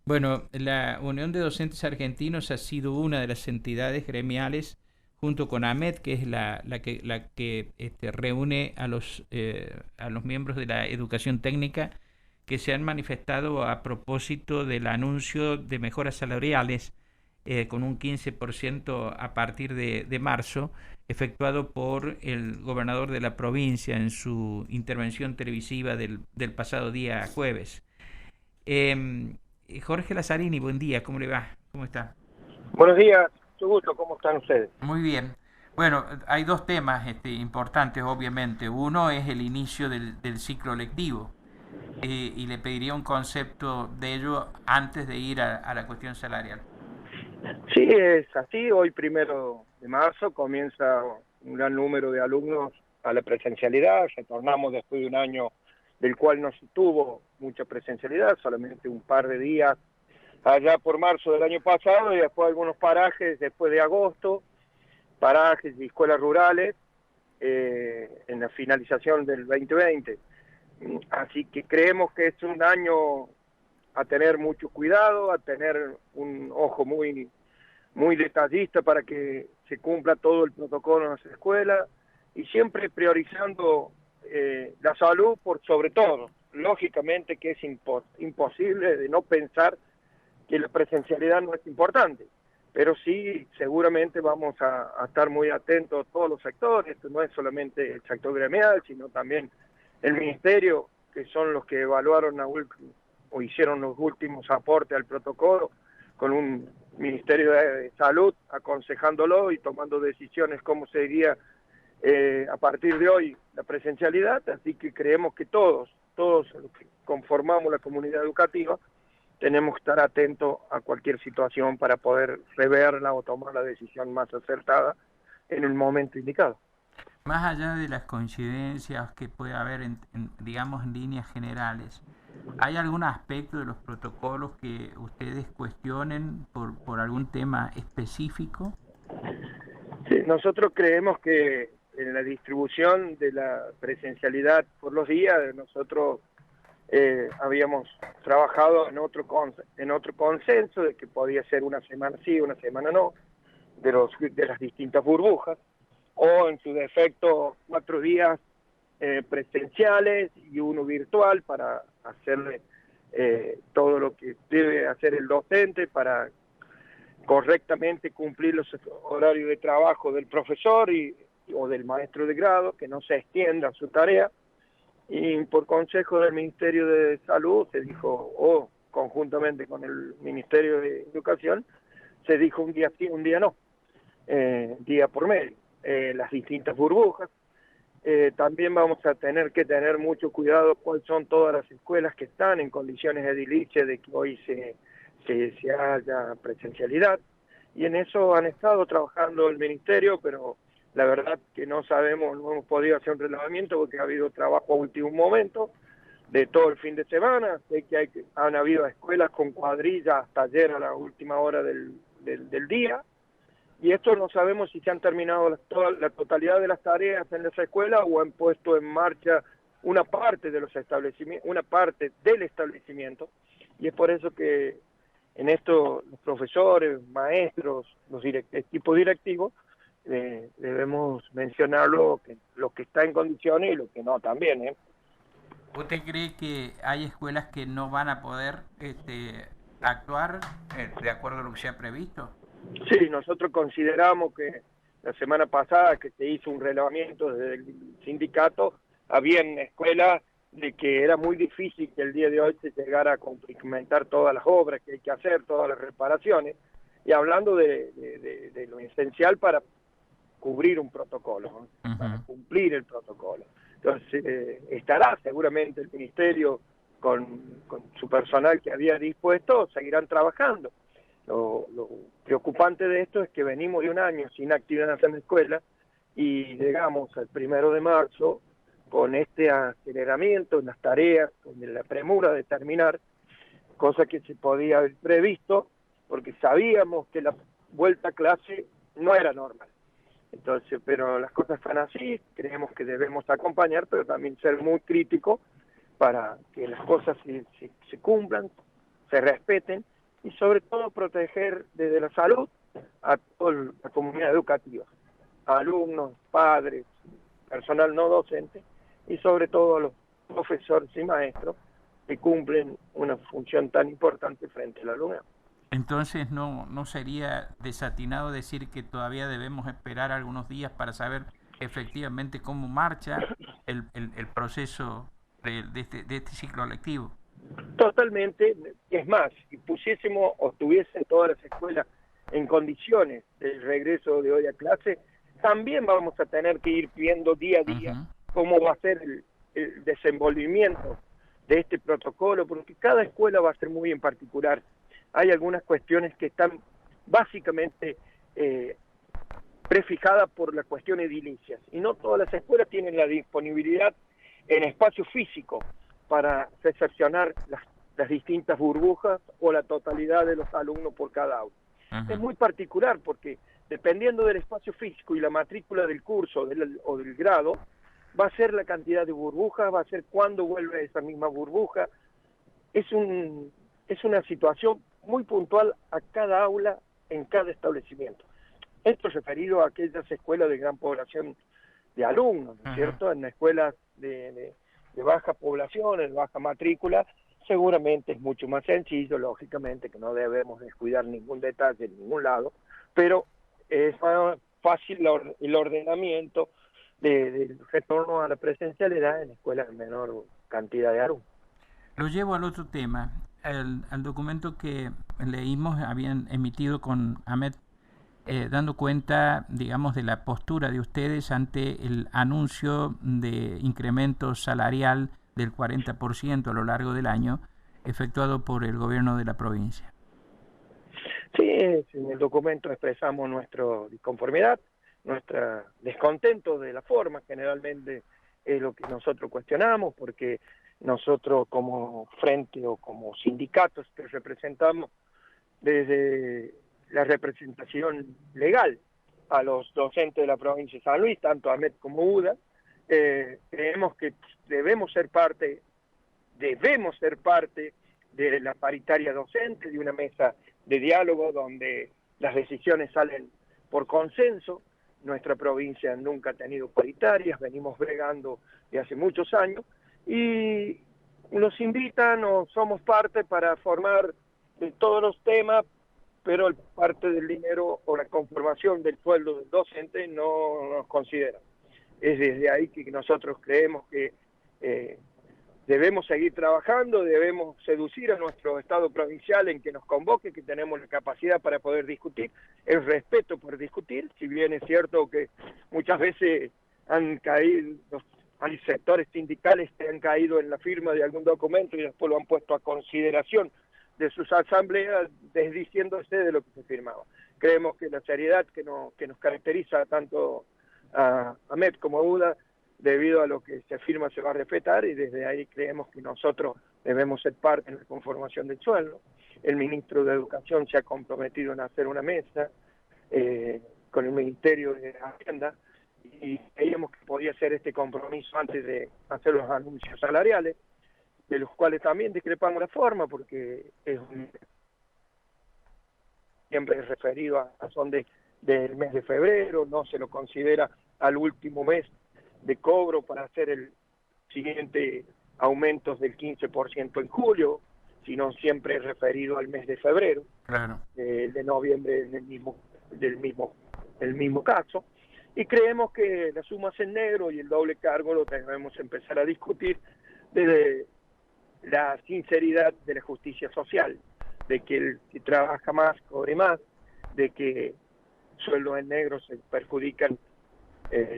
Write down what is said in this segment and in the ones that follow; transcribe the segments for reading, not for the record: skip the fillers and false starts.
Bueno, la Unión de Docentes Argentinos ha sido una de las entidades gremiales, junto con AMET, que es la que reúne a los miembros de la educación técnica, que se han manifestado a propósito del anuncio de mejoras salariales con un 15% a partir de marzo, efectuado por el gobernador de la provincia en su intervención televisiva del pasado día jueves. Eh, Jorge Lazzarini, buen día, ¿cómo le va? ¿Cómo está? Buenos días, mucho gusto, ¿cómo están ustedes? Muy bien. Bueno, hay dos temas importantes, obviamente. Uno es el inicio del ciclo lectivo y le pediría un concepto de ello antes de ir a la cuestión salarial. Sí, es así, hoy 1 de marzo comienza un gran número de alumnos a la presencialidad, retornamos después de un año del cual no se tuvo mucha presencialidad, solamente un par de días allá por marzo del año pasado y después algunos parajes después de agosto, parajes y escuelas rurales en la finalización del 2020. Así que creemos que es un año a tener mucho cuidado, a tener un ojo muy detallista para que se cumpla todo el protocolo en las escuelas y siempre priorizando la salud por sobre todo. Lógicamente que es imposible de no pensar que la presencialidad no es importante, pero sí seguramente vamos a estar muy atentos a todos los sectores, esto no es solamente el sector gremial, sino también el ministerio, que son los que evaluaron o hicieron los últimos aportes al protocolo, con un Ministerio de Salud aconsejándolo y tomando decisiones cómo seguiría a partir de hoy la presencialidad, así que creemos que todos los que conformamos la comunidad educativa, tenemos que estar atentos a cualquier situación para poder reverla o tomar la decisión más acertada en el momento indicado. Más allá de las coincidencias que puede haber, digamos, en líneas generales, ¿hay algún aspecto de los protocolos que ustedes cuestionen por algún tema específico? Sí, nosotros creemos que en la distribución de la presencialidad por los días, nosotros habíamos trabajado en otro consenso de que podía ser una semana sí, una semana no, de las distintas burbujas, o en su defecto 4 días presenciales y uno virtual para hacerle todo lo que debe hacer el docente para correctamente cumplir los horarios de trabajo del profesor o del maestro de grado, que no se extienda su tarea. Y por consejo del Ministerio de Salud se dijo, o conjuntamente con el Ministerio de Educación, se dijo un día sí, un día no, día por medio. Las distintas burbujas. También vamos a tener que tener mucho cuidado cuáles son todas las escuelas que están en condiciones edilicias de que hoy se haya presencialidad. Y en eso han estado trabajando el ministerio, pero la verdad que no sabemos, no hemos podido hacer un relevamiento porque ha habido trabajo a último momento de todo el fin de semana. Sé que han habido escuelas con cuadrillas hasta ayer a la última hora del día, y esto no sabemos si se han terminado la totalidad de las tareas en las escuelas o han puesto en marcha una parte de los establecimientos, una parte del establecimiento, y es por eso que en esto los profesores, maestros, equipos directivos, debemos mencionar lo que está en condiciones y lo que no también, ¿eh? ¿Usted cree que hay escuelas que no van a poder actuar de acuerdo a lo que se ha previsto? Sí, nosotros consideramos que la semana pasada que se hizo un relevamiento desde el sindicato, había en escuelas de que era muy difícil que el día de hoy se llegara a cumplimentar todas las obras que hay que hacer, todas las reparaciones, y hablando de lo esencial para cubrir un protocolo, ¿no? Para Ujú. cumplir el protocolo. Entonces, estará seguramente el ministerio con su personal que había dispuesto, seguirán trabajando. Lo preocupante de esto es que venimos de un año sin actividad en la escuela y llegamos al 1 de marzo con este aceleramiento en las tareas, con la premura de terminar, cosa que se podía haber previsto porque sabíamos que la vuelta a clase no era normal. Entonces, pero las cosas están así, creemos que debemos acompañar, pero también ser muy críticos para que las cosas se cumplan, se respeten y sobre todo proteger desde la salud a toda la comunidad educativa, a alumnos, padres, personal no docente y sobre todo a los profesores y maestros que cumplen una función tan importante frente al alumnado. Entonces no sería desatinado decir que todavía debemos esperar algunos días para saber efectivamente cómo marcha el proceso de este ciclo lectivo. Totalmente, es más, si pusiésemos o tuviesen todas las escuelas en condiciones del regreso de hoy a clase, también vamos a tener que ir viendo día a día cómo va a ser el desenvolvimiento de este protocolo, porque cada escuela va a ser muy en particular. Hay algunas cuestiones que están básicamente prefijadas por la cuestión edilicia, y no todas las escuelas tienen la disponibilidad en espacio físico para recepcionar las distintas burbujas o la totalidad de los alumnos por cada aula. Es muy particular porque dependiendo del espacio físico y la matrícula del curso o del grado, va a ser la cantidad de burbujas, va a ser cuándo vuelve esa misma burbuja. Es una situación muy puntual a cada aula en cada establecimiento. Esto es referido a aquellas escuelas de gran población de alumnos, ¿no es cierto? En escuelas de baja población, en baja matrícula, seguramente es mucho más sencillo, lógicamente que no debemos descuidar ningún detalle en ningún lado, pero es más fácil el ordenamiento del retorno a la presencialidad en escuelas de menor cantidad de alumnos. Lo llevo al otro tema, al documento que leímos, habían emitido con AMET, dando cuenta, digamos, de la postura de ustedes ante el anuncio de incremento salarial del 40% a lo largo del año, efectuado por el gobierno de la provincia. Sí, en el documento expresamos nuestra disconformidad, nuestro descontento de la forma, generalmente es lo que nosotros cuestionamos, porque nosotros como frente o como sindicatos que representamos desde la representación legal a los docentes de la provincia de San Luis, tanto AMET como UDA, creemos que debemos ser parte de la paritaria docente, de una mesa de diálogo donde las decisiones salen por consenso. Nuestra provincia nunca ha tenido paritarias, venimos bregando de hace muchos años y nos invitan o somos parte para formar de todos los temas, pero parte del dinero o la conformación del sueldo del docente no nos considera. Es desde ahí que nosotros creemos que debemos seguir trabajando, debemos seducir a nuestro Estado provincial en que nos convoque, que tenemos la capacidad para poder discutir, el respeto por discutir, si bien es cierto que muchas veces hay sectores sindicales que han caído en la firma de algún documento y después lo han puesto a consideración de sus asambleas desdiciéndose de lo que se firmaba. Creemos que la seriedad que nos caracteriza tanto a AMET como a UDA, debido a lo que se afirma se va a respetar, y desde ahí creemos que nosotros debemos ser parte en la conformación del sueldo. El ministro de Educación se ha comprometido en hacer una mesa con el Ministerio de Hacienda y creíamos que podía ser este compromiso antes de hacer los anuncios salariales, de los cuales también discrepamos la forma, porque siempre es referido a razón del mes de febrero, no se lo considera al último mes de cobro para hacer el siguiente aumento del 15% en julio, sino siempre es referido al mes de febrero. Claro. El de noviembre es el mismo caso, y creemos que las sumas en negro y el doble cargo lo debemos empezar a discutir desde la sinceridad de la justicia social, de que el que trabaja más cobre más, de que sueldos en negro se perjudican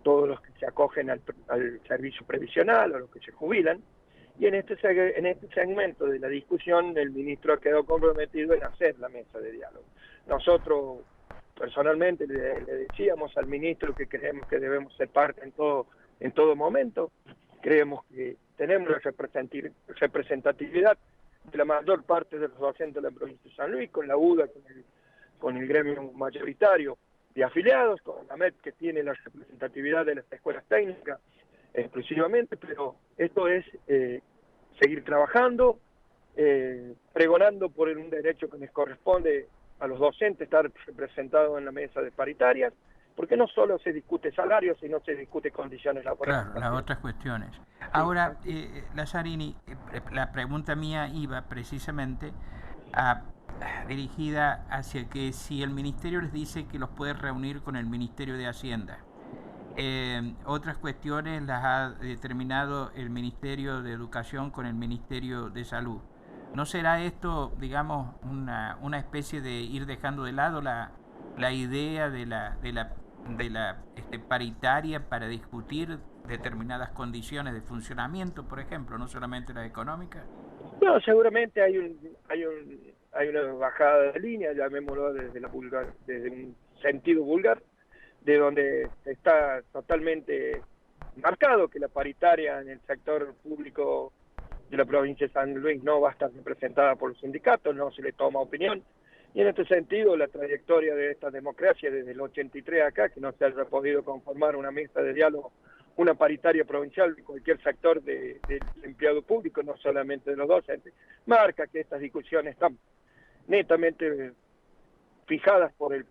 todos los que se acogen al servicio previsional o los que se jubilan, y en este segmento de la discusión el ministro quedó comprometido en hacer la mesa de diálogo. Nosotros personalmente le decíamos al ministro que creemos que debemos ser parte en todo momento, creemos que tenemos la representatividad de la mayor parte de los docentes de la provincia de San Luis, con la UDA, con el gremio mayoritario de afiliados, con la AMET que tiene la representatividad de las escuelas técnicas exclusivamente, pero esto es seguir trabajando, pregonando por un derecho que les corresponde a los docentes estar representados en la mesa de paritarias, porque no solo se discute salario, sino se discute condiciones laborales. Claro, las otras cuestiones. Ahora, Lazzarini, la pregunta mía iba precisamente dirigida hacia que si el ministerio les dice que los puede reunir con el Ministerio de Hacienda, otras cuestiones las ha determinado el Ministerio de Educación con el Ministerio de Salud. ¿No será esto, digamos, una especie de ir dejando de lado la idea de la paritaria para discutir determinadas condiciones de funcionamiento, por ejemplo, no solamente las económicas? No, seguramente hay una bajada de línea, llamémoslo desde un sentido vulgar, de donde está totalmente marcado que la paritaria en el sector público de la provincia de San Luis no va a estar representada por los sindicatos, no se le toma opinión. Y en este sentido, la trayectoria de esta democracia desde el 83 acá, que no se haya podido conformar una mesa de diálogo, una paritaria provincial de cualquier sector del empleado público, no solamente de los docentes, marca que estas discusiones están netamente fijadas por el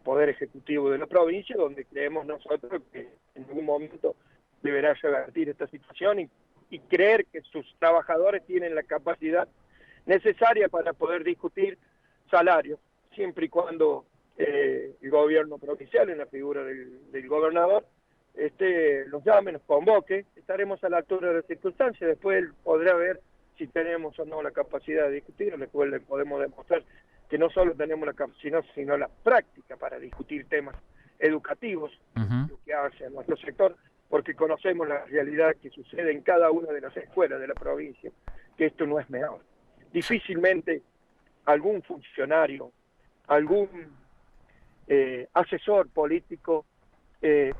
Poder Ejecutivo de la provincia, donde creemos nosotros que en algún momento deberá revertir esta situación y creer que sus trabajadores tienen la capacidad necesaria para poder discutir salarios, siempre y cuando el gobierno provincial, en la figura del gobernador, los llame, nos convoque, estaremos a la altura de las circunstancias, después él podrá ver si tenemos o no la capacidad de discutir, después le podemos demostrar que no solo tenemos la capacidad, sino la práctica para discutir temas educativos, lo que hace a nuestro sector, porque conocemos la realidad que sucede en cada una de las escuelas de la provincia, que esto no es menor. Difícilmente algún funcionario, algún asesor político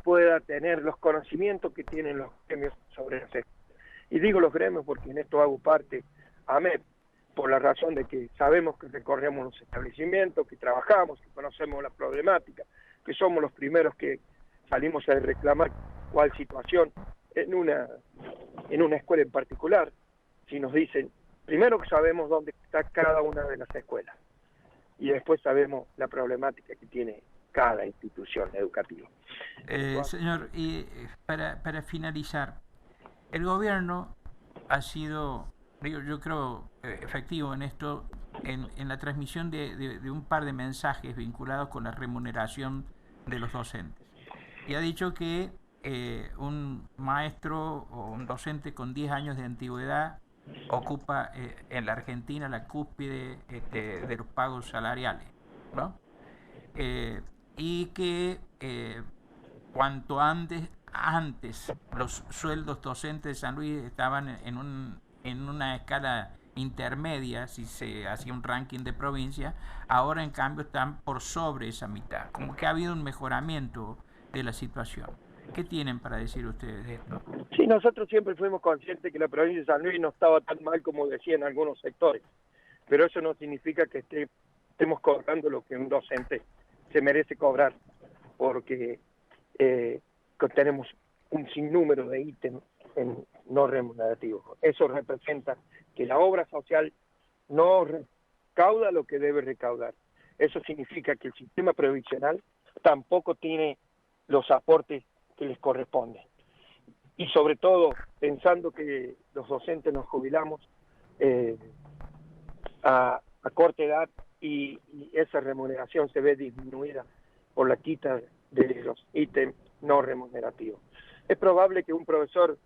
pueda tener los conocimientos que tienen los gremios sobre las escuelas. Y digo los gremios porque en esto hago parte AMEP, por la razón de que sabemos que recorremos los establecimientos, que trabajamos, que conocemos la problemática, que somos los primeros que salimos a reclamar cuál situación en una escuela en particular. Si nos dicen, primero que sabemos dónde está cada una de las escuelas y después sabemos la problemática que tiene cada institución educativa. Señor, para finalizar, el gobierno ha sido, yo creo, efectivo en esto, en la transmisión de un par de mensajes vinculados con la remuneración de los docentes. Y ha dicho que un maestro o un docente con 10 años de antigüedad ocupa en la Argentina la cúspide de los pagos salariales, ¿no? Y que cuanto antes los sueldos docentes de San Luis estaban en una escala intermedia, si se hacía un ranking de provincia, ahora en cambio están por sobre esa mitad, como que ha habido un mejoramiento de la situación. ¿Qué tienen para decir ustedes de esto? Sí, nosotros siempre fuimos conscientes que la provincia de San Luis no estaba tan mal como decían algunos sectores, pero eso no significa que estemos cobrando lo que un docente se merece cobrar, porque tenemos un sinnúmero de ítems no remunerativos. Eso representa que la obra social no recauda lo que debe recaudar. Eso significa que el sistema previsional tampoco tiene los aportes que les corresponden. Y sobre todo, pensando que los docentes nos jubilamos a corta edad y esa remuneración se ve disminuida por la quita de los ítems no remunerativos. Es probable que un profesor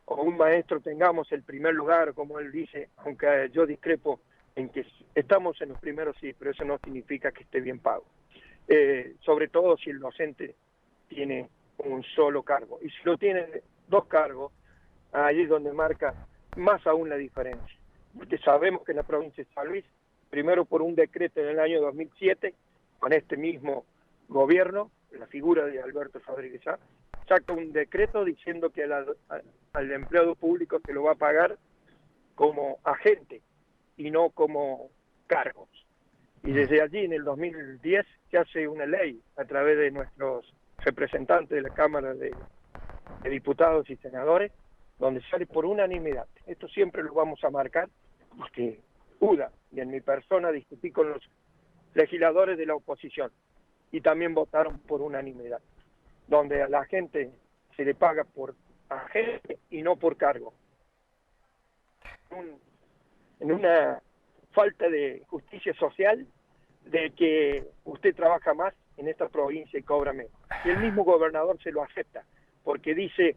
o un maestro tengamos el primer lugar, como él dice, aunque yo discrepo en que estamos en los primeros, sí, pero eso no significa que esté bien pago. Sobre todo si el docente tiene un solo cargo. Y si lo tiene dos cargos, ahí es donde marca más aún la diferencia. Porque sabemos que en la provincia de San Luis, primero por un decreto en el año 2007, con este mismo gobierno, la figura de Alberto Rodríguez Sá, saca un decreto diciendo que al empleado público se lo va a pagar como agente y no como cargos. Y desde allí, en el 2010, se hace una ley a través de nuestros representantes de la Cámara de Diputados y Senadores, donde sale por unanimidad. Esto siempre lo vamos a marcar UDA y en mi persona discutí con los legisladores de la oposición y también votaron por unanimidad, donde a la gente se le paga por agente y no por cargo. En una falta de justicia social de que usted trabaja más en esta provincia y cobra menos. Y el mismo gobernador se lo acepta, porque dice,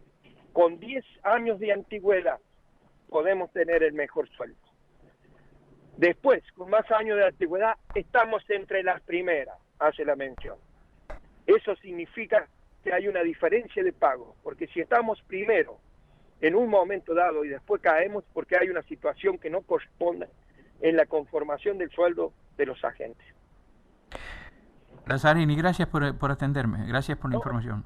con 10 años de antigüedad podemos tener el mejor sueldo. Después, con más años de antigüedad, estamos entre las primeras, hace la mención. Eso significa que hay una diferencia de pago, porque si estamos primero en un momento dado y después caemos porque hay una situación que no corresponde en la conformación del sueldo de los agentes. Lazzarini, gracias por atenderme, gracias por la información.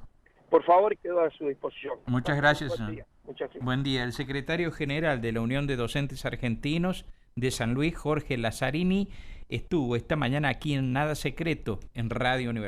Por favor, quedo a su disposición. Muchas gracias. Buen día. Muchas gracias. Buen día. El secretario general de la Unión de Docentes Argentinos de San Luis, Jorge Lazzarini, estuvo esta mañana aquí en Nada Secreto, en Radio Universidad.